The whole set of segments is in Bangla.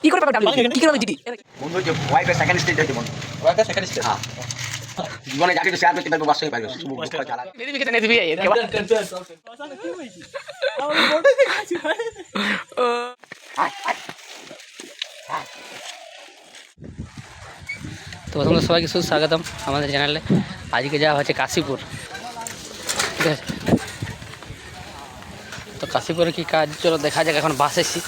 কি করে পাবে কি করে জিডি বন্ধু যে ওয়াইফের সেকেন্ড স্টেজ হচ্ছে বন্ধু ওয়াইফের সেকেন্ড স্টেজ হ্যাঁ জীবনে যাকে তো শেয়ার করতে পারবো বাসই পারবে শুধু মুখ জ্বালা ভেরিফিকেশন এসবি এর কে কি হইছে আমার বড় দেখাচ্ছি ভাই তো প্রথমত সবাইকে সুস্বাগতম আমাদের চ্যানেলে। আজকে যাওয়া হচ্ছে কাশীপুর, ঠিক আছে? তো কাশীপুরে কি কাজ চলো দেখা যাক। এখন বাস এসেছি,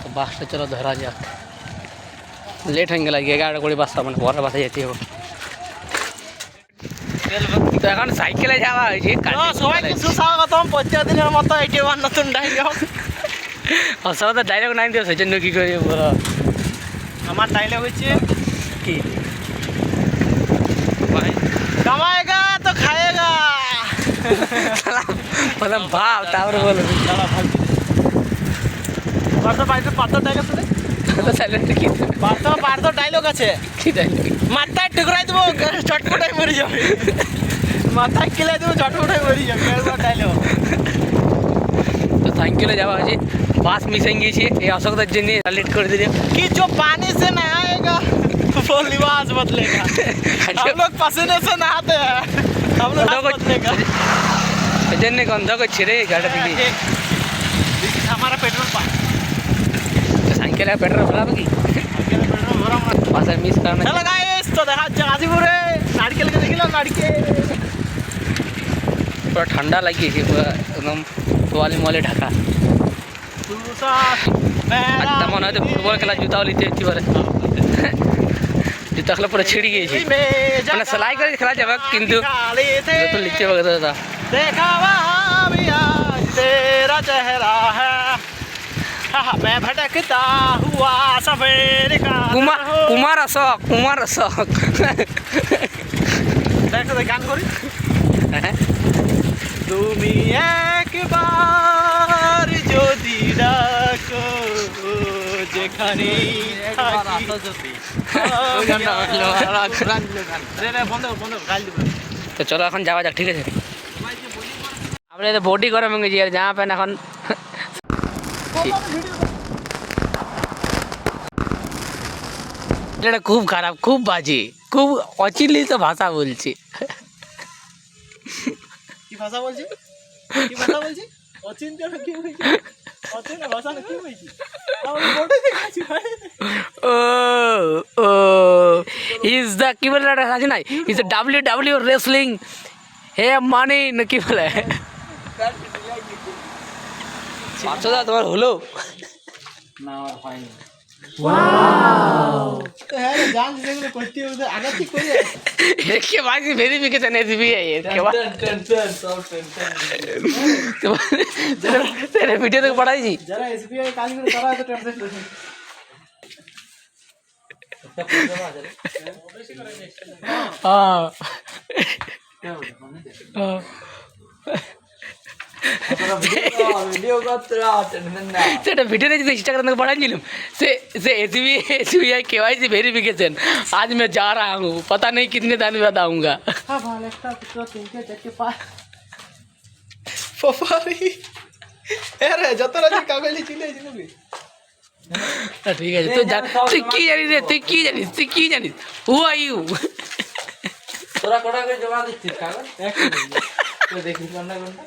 তো বাসটা চলো ধরা যাক। লেট হয়ে গেল, 11:20 বাসটা, মানে পরের বাসে যেতে হবে। তো এখন সাইকেলে যাওয়া হয়েছে। সবাইকে সুস্বাগতম প্রতিদিনের মতো এটি আমার নতুন ডায়লগ। অসমাদের ডায়লগ নাই দিও, সেই জন্য কী করি বলো। আমার ডায়লগ হচ্ছে কি কামায়েগা তো খায়েগা। বললাম ভাব, তারপরে বলো পার্থ ডায়লগ শুনে কি পার্থ ডায়লগ আছে। কি ডায়লগ? মাথায় টুকরাই দেবো, চটপটাই মরে যাবে। মাথায় কিলাই দেবো, চটপটাই মরে যাবে। ডায়লগ তো সাইকেলে যাওয়া হয়েছে, বাস মিস হয়ে গিয়েছে এই অশোকদের জন্য। লেট করে দিলে कि जो पानी से नहाएगा वो लिबास बदलेगा। हम लोग पसीने से नहाते हैं, हम लोग बदलेगा। এই জন্য গন্ধ করছে রে গাড়ি দিকে। हमारा पेट्रोल पंप সাইকেলে পেট্রোল ভরাবো কি বাসের মিস কারণে। चलो गाइस, तो দেখা যাচ্ছে গাজীপুরে নারকেলকে দেখিলাম। নারকেল পুরো ঠান্ডা লাগিয়েছে, পুরো একদম তোয়ালি মলে ঢাকা। আর তেমন হয়তো ফুটবল খেলা জুতাও নিতে যেতে পারে। জুতা খেলা পুরো ছিঁড়ে গিয়েছে, মানে সেলাই করে খেলা যাবে, কিন্তু যত নিতে হবে দাদা। देखा भी आज तेरा चेहरा है, मैं भटकता हुआ सफेद का কুমার অশোক, কুমার অশোক। দেখো গান করি। তুমি একবার যদি ডাকো যেখানে তো চলো এখন যাওয়া যাক, ঠিক আছে? আমরা তো বডি করে মেঙ্গেছি, আর জামা প্যান্ট এখন এটা খুব খারাপ, খুব বাজে, খুব অচিন্তিত ভাষা বলছি। কি ভাষা বলছি? কি ভাষা বলছি? অচিন্ত্য কি বলছি? অচিন্ত্য ভাষা কি বলছি? আমি বড় দেখাচ্ছি ভাই। ও ও ইজ দ্য কি বলে আছে না, ইজ দ্য ডাব্লিউ রেসলিং হে মানে না কি বলে। পাঁচশো তোমার হলো না, আমার হয়নি। ওয়াও, হ্যাঁ জান যেগুলো করতে হবে আগে ঠিক করে। के बाद वेरिफिकेशन एसबीआई है के बाद तेरे वीडियो तक पढ़ाई जी जरा एसबीआई काज করে তারা এত টেনশন করে। हां ভিডিও করতে টেনশন না। সেটা ভিডিও দেখে इंस्टाग्राम में पढ़ा नीलम से एसबीआई केवाईसी वेरिफिकेशन आज मैं जा रहा हूँ, पता नहीं कितने दिन बाद आऊँगा। हां भाई একটা পুরো 3 4 5 ফফারি আরে যত রাজি কাগজে চিনে চিনবি। ঠিক আছে, তুই কি জানিস রে? তুই কি জানিস হু আর ইউ? তোরা কোটা করে জমা দিচ্ছিস কাগজ? এক মিনিট তো দেখিস কোনটা কোনটা।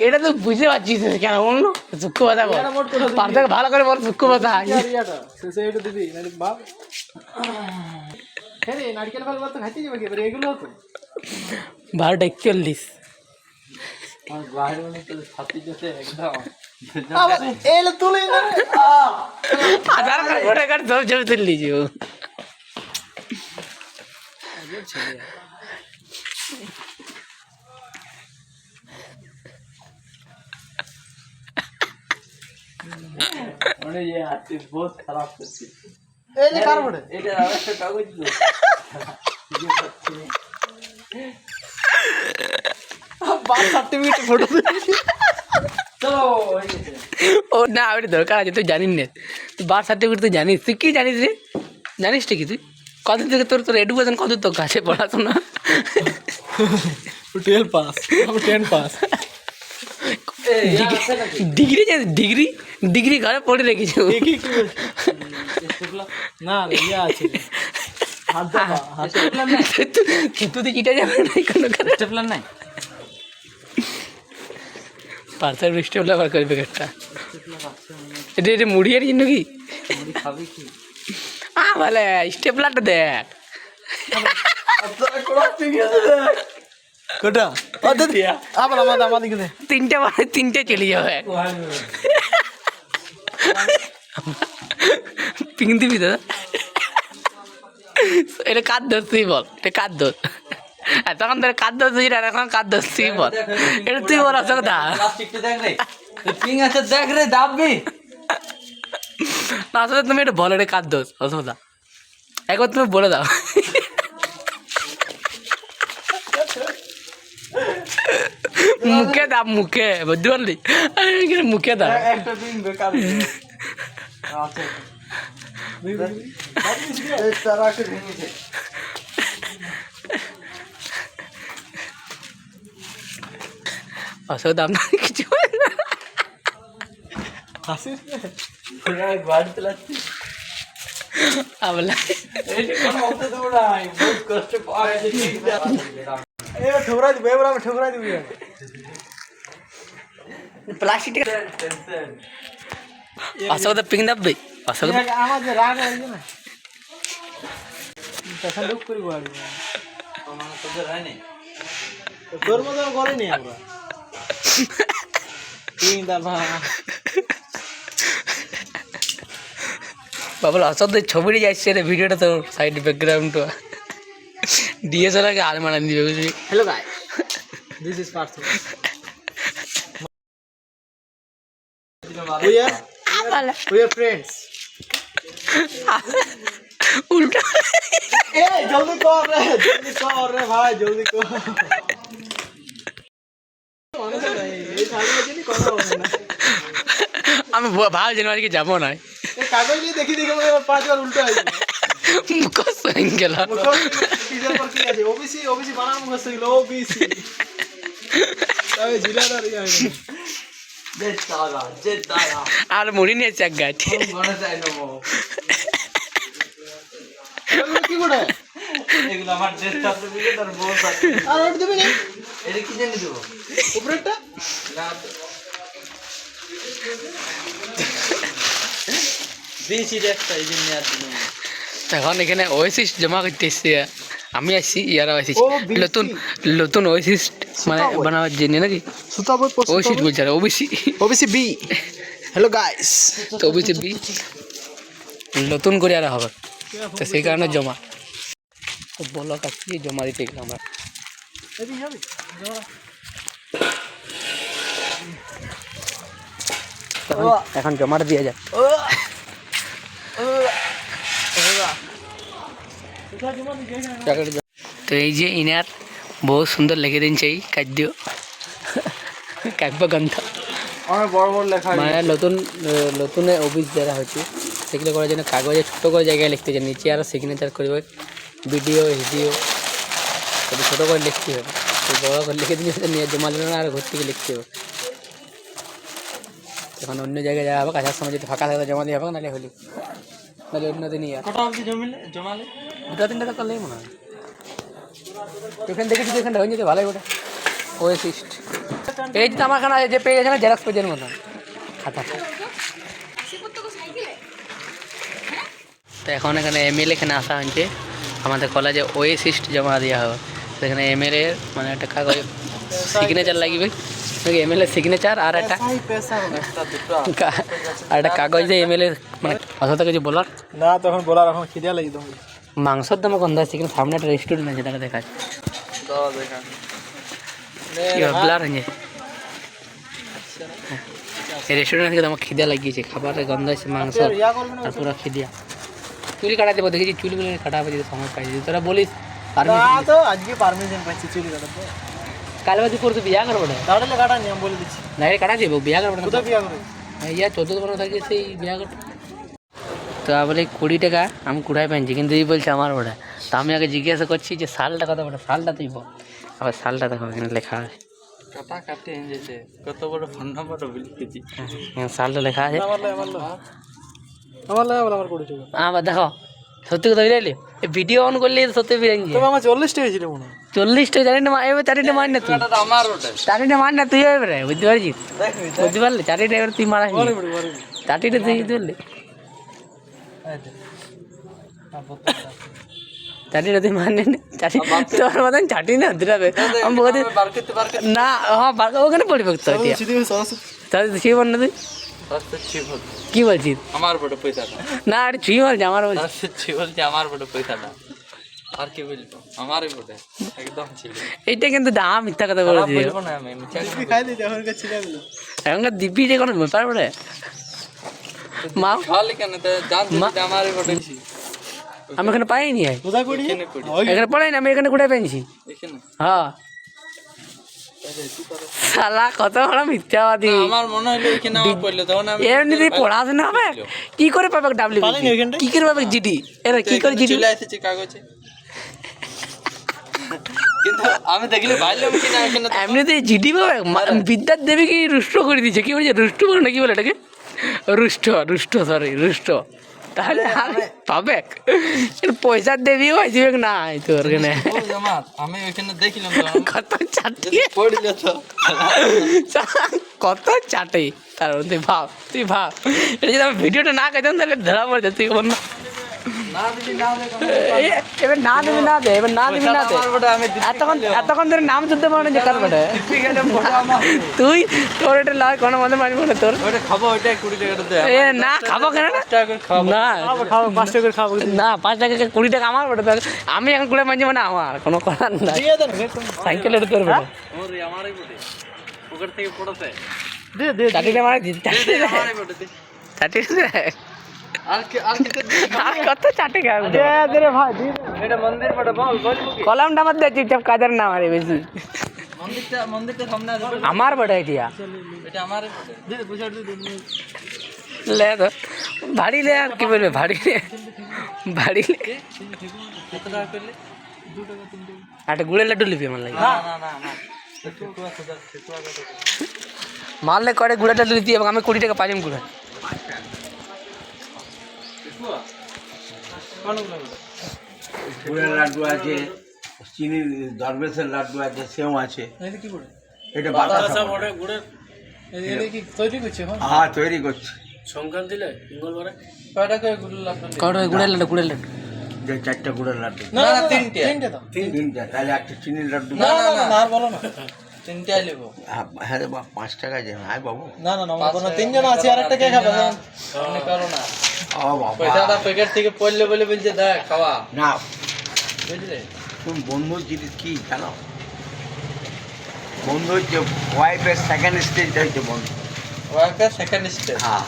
এটা তো বুঝতে পারছিস কেন বললো সূক্ষ্ম কথা বল, পার্থকে ভালো করে বল সূক্ষ্ম কথা। শেষে একটু দিবি বাপ। হ্যাঁ রে, নারকেল ফল তো খাইতে যাবে কি এগুলো তো 12:41 এলে তুলে না আধার কার্ড ভোটার কার্ড সব ছবি তুলে लीजिए वो। মানে ये हाथी बहुत खराब करती এই যে কার বড় এটা একটা কাগজ তো বাস সার্টিফিকেট ফটো চলো ও না, ওটা দরকার আছে, তুই জানিস না? তুই বার্থ সার্টিফিকেট তুই জানিস? তুই কি জানিস রে? জানিস ঠিকই তুই কতদিন থেকে তোর তোর এডুকেশন কত তোর কাছে পড়াশোনা 12 পাস আমি 10 পাস ডিগ্রি ডিগ্রি ডিগ্রি ঘরে পড়ে রেখেছি কি না ইয়া আছে হাত দাও তুই চিটা যাবে না কোনো প্ল্যান নাই পার্সার বৃষ্টি হলে আবার করবে একটা এটা এটা মুড়িয়ে জন্য কি খাবি কি বলে স্টেপলারটা দেখ কোটা আবার আমার দিকে দে তিনটে চলে যাবে পিং দিবি দাদা এটা কার দোষ তুই বল এটা কার দোষ আর তখন তোর কার দোষ দিবি আর এখন কার দোষ তুই বল এটা তুই বল আসলে কথা পিং আছে দেখ রে দাববি না আসলে তুমি এটা বলো এটা কার দোষ অসুবিধা একবার তুমি বলে দাও মুখে দাও মুখে বুঝতে পারলি মুখে দাও একটা পিং বেকার আছে তারা কে ভেঙেছে অসুবিধা আপনার কিছু হাসিস না গাড়ি চালাচ্ছি আমলা ঠোকরা দিবে এবার আমি ঠোকরা দিবি প্লাস্টিক অসুবিধা পিং দাববে অসুবিধা আমার যে রাগ হয়েছে না তখন দুঃখ করি গাড়ি তোর মতো করেনি আমরা পিং দাবা বাবুল অসদের ছবিটা যাচ্ছে রে ভিডিওটা তোর সাইড ব্যাকগ্রাউন্ডটা ডিএসএলআর কে আর মানান দিবে বুঝলি hello guys this is Partha we are friends উল্টা ए जल्दी कर रे भाई जल्दी कर এই সামনে যদি কথা হবে না আমি ভাই জানুয়ারিকে যাবো না এই কাগজ নিয়ে দেখি দেখি মানে 5 বার উল্টো হয়ে যাবে মুখস্থ হয়ে গেল টিজার पर কি আছে ওবিসি বানান মুখস্থ হইলো ওবিসি তবে জিলাদার ইয়া হইলো জেদারা আর মুড়ি নিয়ে চাক গাছ মনে চাই নবো কি করে এগুলো আমার ড্রেসটা তো দিলে তার বস আছে আর ওট দিবি না এটা কি জানি দেব উপরেরটা না বেশি একটা এই জন্য আর দিলাম এখন এখানে ওয়েসিস জমা করতে এসছি আমি আসছি ইয়ারা আসছি নতুন নতুন ওয়েসিস মানে বানাবার জন্য নাকি সুতাবত ওয়েসিস বলছে ওবিসি বি হ্যালো গাইস তো ওবিসি বি নতুন করে আর হবে তো সেই কারণে জমা তো বলো কাছে জমা দিতে গেলাম আমরা এদিকে যাবি এখন জমাটা দিয়ে যায় তো এই যে ইনার বহুত সুন্দর লিখে দিনছে এই কাদ্য কাব্যগ্রন্থ অনেক বড় বড় লেখা মানে নতুন নতুন অফিস যারা হচ্ছে সেগুলো করার জন্য কাগজে ছোটো করে জায়গায় লিখতে চাই নিচে আরও সিগনেচার করবে ভিডিও এসডিও সেটা ছোটো করে লিখতে হবে তো বড়ো করে লিখে দিলে নিয়ে জমা দিল না আর ঘর থেকে লিখতে হবে এখন অন্য জায়গায় যাওয়া হবে কাছার সময় যদি ফাঁকা থাকে জমা দিয়ে হবে নাহলে হলি নাহলে অন্য দিনই আর কটা অবধি জমালে দুটা তিনটা তো করলেই মনে হয় এখান থেকে যদি এখানটা হয়ে যেতে ভালোই ওটা ওয়েসিস্ট এই যে আমার এখানে যে পেয়ে গেছে না জেরক্স পেজের মতো খাতা তো এখন এখানে এমএল এখানে আসা হয়েছে আমাদের কলেজে ওয়েসিস্ট জমা দেওয়া হবে সেখানে এমএলএ মানে একটা কাগজ সিগনেচার লাগবে এমএলএ সিগনেচার আর একটা কাগজ দিয়ে এমএলএ মানে কথা কিছু বলার না তখন বলার এখন খিদে লাগি তুমি মাংসর দামে গন্ধ আছে কিন্তু সামনে একটা রেস্টুরেন্ট আছে তাকে দেখা ব্লার হয়ে এই রেস্টুরেন্ট থেকে আমার খিদে লাগিয়েছে খাবারের গন্ধ আছে মাংস আর পুরো খিদিয়া চুলি কাটাতে দেবো দেখেছি চুলগুলো কাটাবে যদি সময় পাই যদি তোরা বলিস তো আজকে পারমিশন পাচ্ছি চুরি কাটাতে কাল বাজি করতে বিয়া করবো না তাহলে কাটা নিয়ম বলে দিচ্ছি না কাটা দেবো বিয়া করবো না কোথায় বিয়া করে ইয়া 14 15 থাকে সেই বিয়া করতে তো বলে 20 টাকা আমি কুড়াই পেয়েছি, কিন্তু এই বলছে আমার ওটা। তো আমি আগে জিজ্ঞাসা করছি যে সালটা কত বড়, সালটা তুই বল। আবার সালটা দেখো এখানে লেখা আছে, কাটা কাটে এনেছে কত বড় ফোন নাম্বারও লিখেছি। সালটা লেখা আছে। আমার করে চলো আবার দেখো সত্যি কথা বুঝলি, এই ভিডিও অন করলে সত্যি বিরিয়ানি তবে আমার 40 টাকা ছিল মনে হয়। 40 টাকা চারিটা এবার চারিটা মার না তুই, আমার ওটা চারিটা মার না তুই এবারে, বুঝতে পারছিস? বুঝতে পারলি চারিটা এবার তুই মারা চারটিটা তুই বুঝতে পারলি, চারটিটা তুই মার নে চারটি তোর মতন চারটি না দুটাবে আমি বলতে না। হ্যাঁ ওখানে পড়বে তো তাহলে ছুঁয়ে বল না তুই কি বলছিস? আমার বড় পয়সাটা না আরে ছুঁয়ে বলছি আমার বলছি, বলছে আমার বড় পয়সাটা আর কি বলবো, আমারই বটে একদম ছিল। এইটা কিন্তু দাম মিথ্যা কথা বলে দিয়ে বলবো না আমি মিথ্যা খাই দিই যখন ছিল এখনকার দিব্যি যে কোনো ব্যাপার বলে মা খালি কেন তো জানতে যে আমারই বটে। আমি এখানে পাইনি কোথায় পড়ি? এখানে পড়ি। এখানে পড়াই না, আমি এখানে কোথায় পেয়েছি? এখানে হ্যাঁ শালা কত বড় মিথ্যাবাদী। আমার মনে হলো এখানে আমার পড়লো তখন আমি এমনিতেই পড়াশোনা হবে, কি করে পাবে ডাব্লিউ, কি করে পাবে জিডি, এরা কি করে জিডি? চলে এসেছে কাগজে, কিন্তু আমি দেখলে ভাইলাম কি না এখানে এমনিতেই জিডি পাবে। বিদ্যার দেবী কি রুষ্ট করে দিয়েছে, কি বলছে রুষ্ট বলে না কি বলে এটাকে, রুষ্ট রুষ্ট সরি রুষ্ট, তাহলে পাবে পয়সার দেবী হয়েছে না তোর এখানে আমি ওইখানে দেখিলাম কত চাটি পড়লো তো কত চাটে, তার তুই ভাব এটা যদি আমি ভিডিওটা না খাইতাম তাহলে ধরা পড়ে যেত। তুই বল না এবার না দিবি না দে, এবার না দিবি না দে, এতক্ষণ ধরে নাম শুনতে পারো না যে কার বটে তুই, তোর এটা লাগে কোনো মধ্যে মারিব না তোর খাবো ওইটা 20 টাকাটা দে। এ না খাবো কেন না, না 5 টাকা খাবো না, 5 টাকা 20 টাকা আমার বটে, আমি এখন কুড়ে মানছি মানে আমার কোনো করার নাই, সাইকেল এটা তোর বটে আমারই বটে পকেট থেকে পড়ছে চাটিটা মারা আমারই বটে চাটিটা আর কত চাটে খাবো এটা মন্দির বটে বল বলবো কি কলমটা আমার দে চুপচাপ কাদের না মারে বেশি মন্দিরটা সামনে আছে আমার বটে এটা, এটা আমারই বটে দিদি পয়সা দিদি লে তো ভারী লে, আর কি বলবে ভারী লে কত টাকা করলে? 2 টাকা 3 টাকা। একটা গুড়ের লাড্ডু লিপি আমার লাগে না একটু আছে মারলে করে গুড়ের লাড্ডু দিতে, এবং আমি 20 টাকা পাইলাম গুড়ে। গুড়ের লাড্ডু আছে, চিনির দরবেশের লাড্ডু আছে, সেও আছে। এটা কি করে? এটা বাতাসা বড় গুড়ের এটা কি তৈরি করছে এখন? হ্যাঁ তৈরি করছি। সংক্রান্তি দিলে মঙ্গলবারে কয়টা করে গুড় লাগবে? গুড়ের লাড্ডু যে 4টা গুড়ের লাড্ডু, না 3টে দাও। 3টা, তাহলে একটা চিনির লাড্ডু। না আর বলো না 3টাই নেব। হ্যাঁ রে বাবা 5 টাকা যে হ্যাঁ বাবু। না কোনো 3 জন আছে, আর একটা কে খাবে? আপনি করো না, ও বাবা পয়সাটা প্যাকেট থেকে পড়লে বলে বলছে দেখ খাওয়া, না, বুঝলে? তুমি বন্ধু জিনিস কি জানো? বন্ধু হচ্ছে ওয়াইফের সেকেন্ড স্টেজটা হচ্ছে বন্ধু। ওয়াইফের সেকেন্ড স্টেজ। হ্যাঁ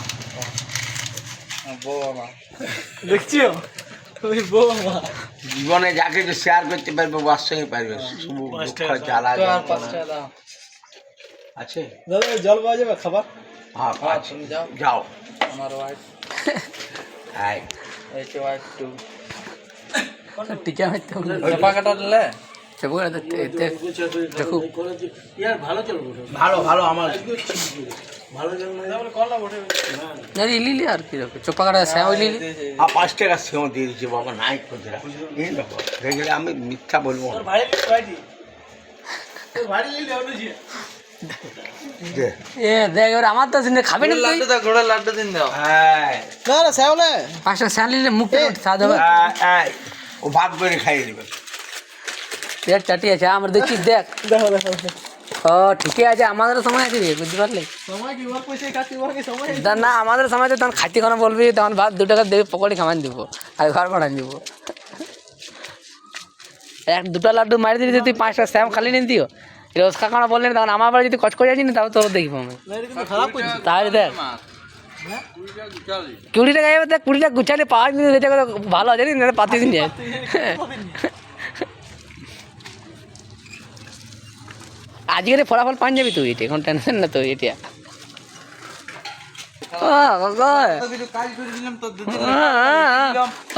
বউ আমার দেখছিও, ওই বউ আমার জীবনে যা কিছু শেয়ার করতে পারবে ওর সঙ্গে পারবে, শুভ দুঃখ জ্বালা তো আর 5 টাকা দাও আছে। দাদা জল পাওয়া যাবে খাবার? হ্যাঁ হ্যাঁ আছে। তুমি যাও, যাও আমার ওয়াইফ হ্যাঁ এই যে ওয়াইফ টু টিচার হইতে হবে চাপা কাটা দিলে দেখো ভালো ভালো আমার লিলি আর কি রকম চোপা কাটা শ্যাম লিলি 5 টাকা সেও দিয়ে দিচ্ছি বাবা, নাই করতে এই দেখো দেখলে আমি মিথ্যা বলবো না। দে। এ দেখ এবার আমার তো জিনিস খাবে না তুই লাড্ডু দাও, ঘোড়ার লাড্ডু দিন দাও। হ্যাঁ না শ্যাওলে 5 টাকা শ্যাম লিলে মুখটা স্বাদ হবে, ও ভাত করে খাইয়ে দেবে। পেট চাটি আছে আমার দেখছিস দেখ দেখো ও ঠিকই আছে, আমাদের সময় আছে রে, বুঝতে পারলি? সময় কি ওর পয়সা কাটতে ওর সময় না আমাদের সময় তো তখন খাইতে কোনো বলবি, তখন ভাত 2 টাকা দেবে, পকোড়ি খাওয়ান দিব আর ঘর বানান দিব। 1-2টা লাড্ডু মারি দিলি তুই 5টা শ্যাম খালি নিন দিও, রোজ খাওয়া বললেন তখন আমার বাড়ি যদি কচ করে যাচ্ছি না তাও তোর দেখবো আমি। খারাপ করছিস তাহলে দেখ 20 টাকা এবার দেখ 20 টাকা গুছালে পাওয়া কিন্তু সেটা ভালো আছে না, পাতি দিন যায়। আজকের ফলাফল পান যাবি তুই, এটা এখন টেনশন না তো এটা। ও কিছু কাজ করে দিলাম তো দুদিন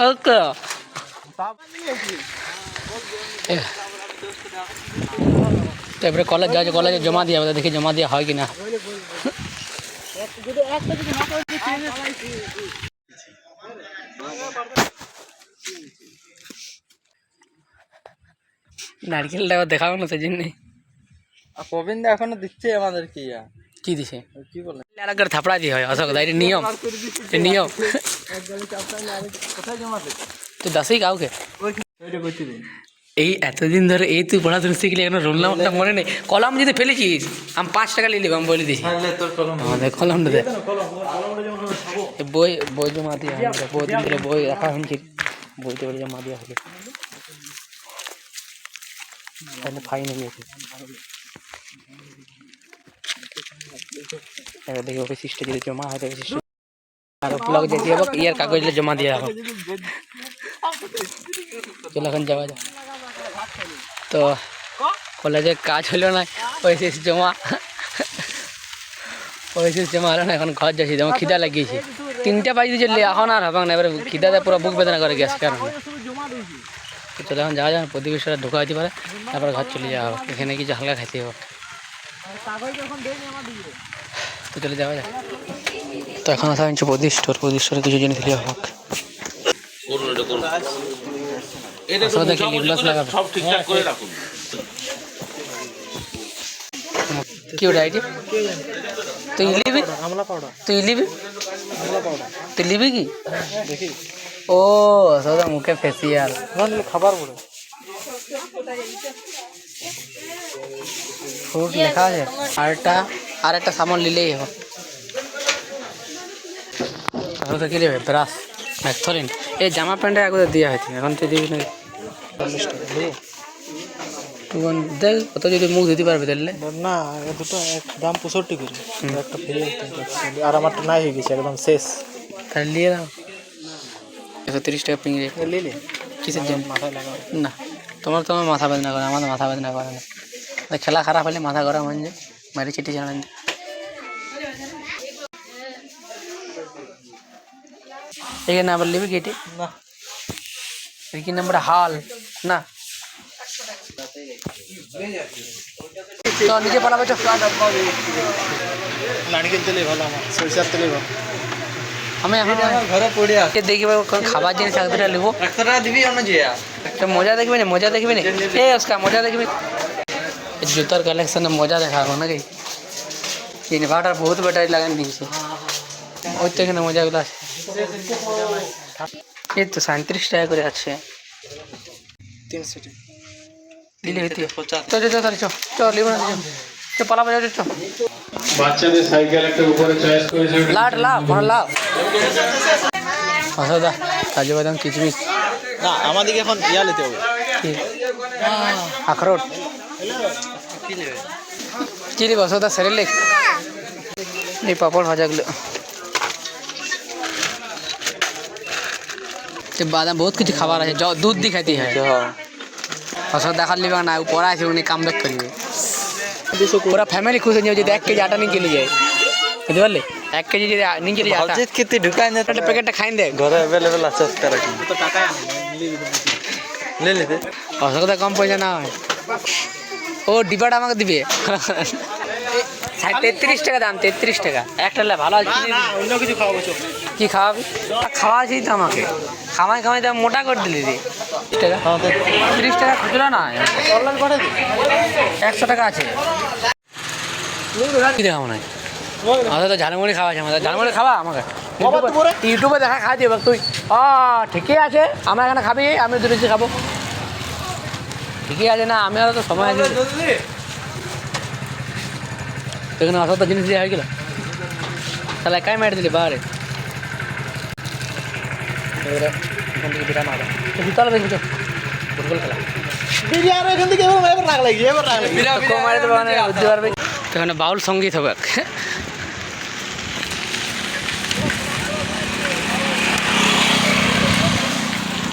ওকে তারপরে কলেজ যাওয়া কলেজে জমা দিয়ে হবে দেখি জমা দেওয়া হয় কি না নারকেলটা আবার দেখাবো না সেই জন্যে প্রবীণ দা এখনো দিচ্ছে আমাদের কি দিছে কি বলে আর একবার থাপড়া দিয়ে হয় অশোক দা এটা নিয়ম এটা নিয়ম কোথায় জমাতে তুই দাসই কাউকে ওইটা করতে দিন এই এতদিন ধরে এই তুই পড়াশোনা শিখলে এখন রোল নাম্বারটা মনে নেই কলম যদি ফেলেছিস আমি 5 টাকা নিয়ে নেবো আমি বলে দিছি তোর কলম আমাদের কলমটা দে কলমটা যেমন খাবো বই বই জমা দিয়ে বই দিন ধরে বই রাখা হয়েছে বইতে বলে জমা দেওয়া হলে তাহলে ফাইন হয়ে গেছে এবার দেখি ওকে সিস্টে যদি জমা হয় তবে সিস্টে আর ব্লগ যেতে হবে ইয়ার কাগজটা জমা দিয়ে রাখো চলো এখন যাওয়া যাক তো কলেজে কাজ হলো না ওইসিস জমা হলো না এখন ঘর যাচ্ছি যেমন খিদা লাগিয়েছে 3টা বাজে চললে এখন আর হবে না এবার খিদাতে পুরো বুক বেদনা করে গ্যাস কারণ তো চলো এখন যাওয়া যাক প্রতিবেশীরা ঢোকা হতে পারে তারপরে ঘর চলে যাওয়া হবে এখানে কিছু হালকা খাইতে হবে তো চলে যাওয়া যাক তো এখন আসা হচ্ছে প্রতিষ্ঠরে কিছু জিনিস লিয়া হোক দেখি লিপলাস লাগাবে সব ঠিকঠাক করে রাখুন কি ওটা আইডি তুই লিবি আমলা পাউডার তুই লিবি আমলা পাউডার তুই লিবি কি দেখি ও সদা মুখে ফেসিয়াল মানে খাবার বড় ফ্রুট লেখা আছে আর একটা সামান নিলেই হবে তাহলে কি নেবে ব্রাশ ম্যাথরিন এই জামা প্যান্টে আগে দেওয়া হয়েছে এখন তুই দিবি না 40 টাকা দেবো তুই দেখ কত যদি মুখ দিতে পারবে তাহলে না এ দুটো দাম 65 করে একটা ফ্রি আর আমারটা নাই হয়ে গেছে একদম শেষ তাহলে নিয়ে দাও 130 টাকা পিঙে লিলি কিসের জন্য মাথায় লাগাও না তোমার মাথা বেদনা করে আমাদের মাথা বেদনা করে না খেলা খারাপ হলে মাথা গরম হয়ে যায় মারি চিটি জানান এখানে আবার লিবি কেটে না কি নাম্বার হাল না তো নিজে পালাবে তো নারকেল তেলে ভালো আমার সরিষার তেলে ভালো আমি এখন আমার ঘরে পড়ে আছে দেখবে কোন খাবার জিনিস একদুটা লিবো 100 টাকা দিবি অন্য যে তো মজা দেখবে না এ उसका মজা দেখবে জুতার কালেকশনে মজা দেখাবো নাকি ইনভার্টার বহুত ব্যাটারি লাগান দিয়েছে ওই তো এখানে মজাগুলো আছে এই তো 37 টাকা করে আছে 300 টাকা দিলে হইতে চল লিবো না চল পালাবে চল বাচ্চাদের সাইকেল একটা উপরে চয়েস করেছে লাভ আসদা কাজু বাদাম কিচমিচ না আমাদেরকে এখন ইয়া নিতে হবে আখরোট কি নেব আসদা সেরেলেক এই পাপড় ভাজাগুলো বাদাম বহুত কিছু খাবার আছে দুধ দিয়ে খাইতে হয় আসদ দেখার লিবা না পড়া আছে উনি কাম ব্যাক করবে পুরা ফ্যামিলি খুশ হয়ে যাবে যদি 1 কেজি আটা নিয়ে চলে যায় বুঝতে পারলে 1 কেজি যদি নিয়ে চলে যায় ভাজিত খেতে ঢুকাই না একটা প্যাকেটটা খাইন দে ঘরে अवेलेबल আছে আজকে রাখি তো টাকা লে লে অসুবিধা কম পয়সা না হয় ও ডিবাটা আমাকে দিবে 33 টাকা দাম 33 টাকা একটা ভালো না অন্য কিছু খাওয়াবো চল কি খাওয়াবি খাওয়াছি তো আমাকে খামাই তো মোটা করে দিলি রে 30 টাকা খুচরা না অনলাইন পাঠিয়ে দে 100 টাকা আছে কি দেখাবো না আমাদের তো ঝালমুড়ি খাওয়া আছে আমাদের ঝালমুড়ি খাওয়া আমাকে ইউটিউবে দেখা খাওয়া দিবে তুই ঠিকই আছে আমার এখানে খাবি আমি দুটো খাবো ঠিকই আছে না আমি আর তো সময় আছে এখানে আসা তো জিনিস দিয়ে হয়ে গেল তাহলে একাই মেরে দিলি বাহারে এখান থেকে বিরান হবে বিতালে দেখবি তো ফুটবল খেলা বিরিয়ানি এখান থেকে এবার রাখ লাগি কম মারে দেবো মানে বুঝতে পারবে এখানে বাউল সঙ্গীত হবে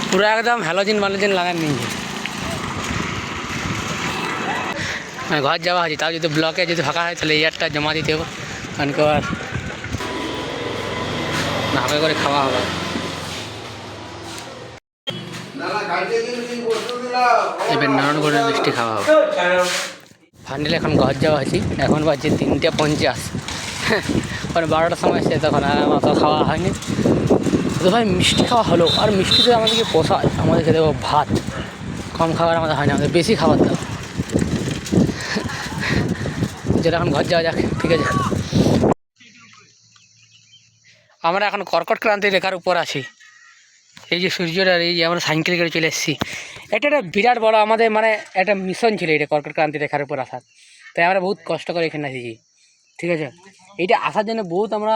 পুরো একদম হ্যালোজিন মালোজিন লাগান নিয়ে ঘর যাওয়া আছে তাও যদি ব্লকে যদি ফাঁকা হয় তাহলে ইয়ারটা জমা দিতে হবে কারণ হালকা করে খাওয়া হবে। এবার নারায়ণগড়ের মিষ্টি খাওয়া হবে। ফাইনালি এখন ঘর যাওয়া হয়েছি, এখন বাজছে 3:50। মানে 12টার সময় এসে তখন আর অত খাওয়া হয়নি। তো ভাই মিষ্টি খাওয়া হলো, আর মিষ্টিতে আমাদেরকে পোষায়, আমাদের খেতে হবে ভাত, কম খাবার আমাদের হয় না, আমাদের বেশি খাবার দাও। যেটা এখন ঘর যাওয়া যাক, ঠিক আছে। আমরা এখন কর্কট ক্রান্তি রেখার উপর আছি। এই যে সূর্যটা, এই যে আমরা সাইকেল করে চলে এসেছি। এটা একটা বিরাট বড় আমাদের মানে একটা মিশন ছিল এটা, কর্কট ক্রান্তি রেখার উপর আসার। তাই আমরা বহুত কষ্ট করে এখানে এসেছি, ঠিক আছে। এইটা আসার জন্য বহুত আমরা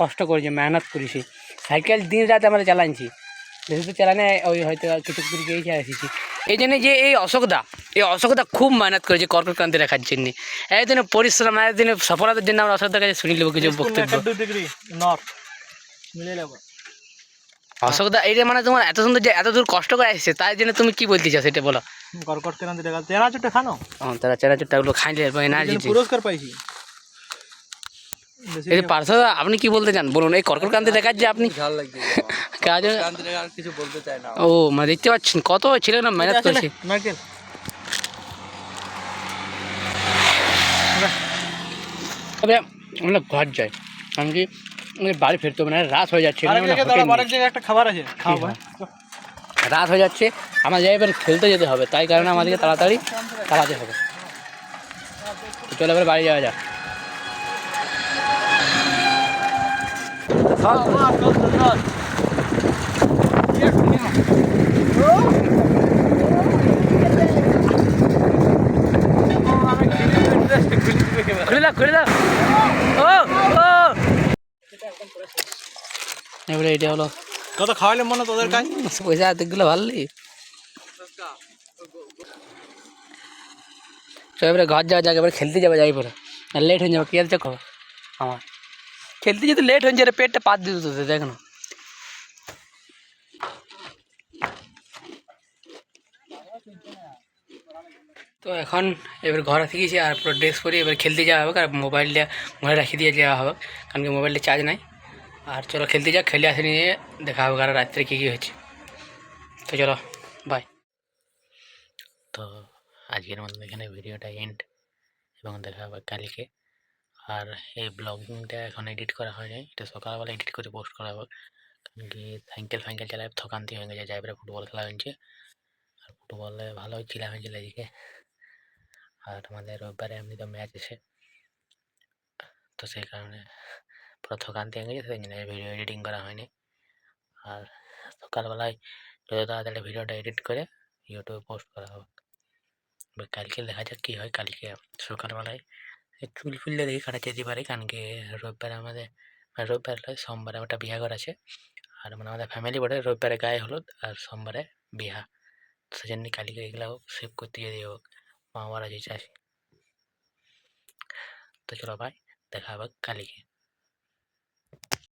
কষ্ট করেছি, মেহনত করেছি। সাইকেল দিন রাত আমরা চালাইছি, বেশি তো চালানে ওই হয়তো কিছু দূর গিয়েছি আর এসেছি। এই জন্য যে এই অশোকদা খুব মেহনত করেছে কর্কট ক্রান্তি রেখার জন্য। একদিনে পরিশ্রম, একদিনে সফলতার জন্য আমরা অশোকদার কাছে শুনে নেবো কিছু বক্তব্য। অশোকদা এইটা মানে তোমার এত সুন্দর যে এত দূর কষ্ট করে আসছে, তাই জন্য তুমি কি বলতে চাও সেটা বলো। কর্কট ক্রান্তি দেখা চেনাচুরটা খানো, তারা চেরাচুরটাগুলো খাইলে এনার্জি। পুরস্কার পাইছি। এই পার্থদা আপনি কি বলতে চান বলুন, এই কর্কট ক্রান্তি দেখার যে আপনি কাজ কিছু বলতে চাই না। ও মানে দেখতে পাচ্ছেন কত ছেলে না মেহনত করছে। নারকেল তবে আমরা ঘর যাই, কারণ কি আমাদের বাড়ি ফিরতে হবে না, রাত হয়ে যাচ্ছে। একটা খাবার আছে, খাওয়া রাত হয়ে যাচ্ছে, আমার যাই এবার খেলতে যেতে হবে, তাই কারণে আমাদেরকে তাড়াতাড়ি চালাতে হবে। চলো এবার বাড়ি যাওয়া যাক। খুলে দাও। ও ও এবারে এটা হলো কত খাওয়াইলে মনে তোদের কাজ পয়সা এতগুলো ভাললি। তো এবারে ঘর যাওয়া যাক, এবার খেলতে যাবে যাই পরে, আর লেট হয়ে যাবে। কি আছে খবর আমার, খেলতে যেতে লেট হয়ে যাবে, পেটটা পাত দিতে তো দেখ না। তো এখন এবার ঘরে থেকে গেছি, আর পুরো ড্রেস পরে এবার খেলতে যাওয়া হবে, আর মোবাইলটা ঘরে রাখিয়ে দিয়ে যাওয়া হবে, কারণ কি মোবাইলটা চার্জ নাই। আর চলো খেলতে যাক, খেলে আসে নিয়ে দেখা হবে কারণ রাত্রে কী কী হয়েছে। তো চলো বাই। তো আজকের মতন এখানে ভিডিওটা এন্ড, এবং দেখা হবে কালকে। আর এই ব্লগিংটা এখন এডিট করা হয়নি, এটা সকালবেলা এডিট করে পোস্ট করা হবে, কারণ কি সাইকেল চালায় থকান্তি হয়ে গেছে, যাইবারে ফুটবল খেলা হয়েছে, আর ফুটবলে ভালোই চিলা হয়েছিল এদিকে। আর আমাদের রবিবারে এমনি তো ম্যাচ আছে, তো সেই কারণে পুরো থকান্তি হয়ে গেছে, সেই জন্য ভিডিও এডিটিং করা হয়নি। আর সকালবেলায় যত তাড়াতাড়ি ভিডিওটা এডিট করে ইউটিউবে পোস্ট করা হবে। এবার কালকে দেখা যাক কী হয়। কালকে সকালবেলায় চুল ফুললে দেখি কাটা যেতে পারে, কারণ কি রবিবারে আমাদের রবিবার সোমবারে একটা বিহাঘর আছে, আর মানে আমাদের ফ্যামিলি বটে। রবিবারে গায়ে হলুদ আর সোমবারে বিহা, সেজন্য কালকে এগুলো সেভ করতে যেতে হোক, মা বাবারা যে চাষি। তো চলো ভাই, দেখা হবে কালকে।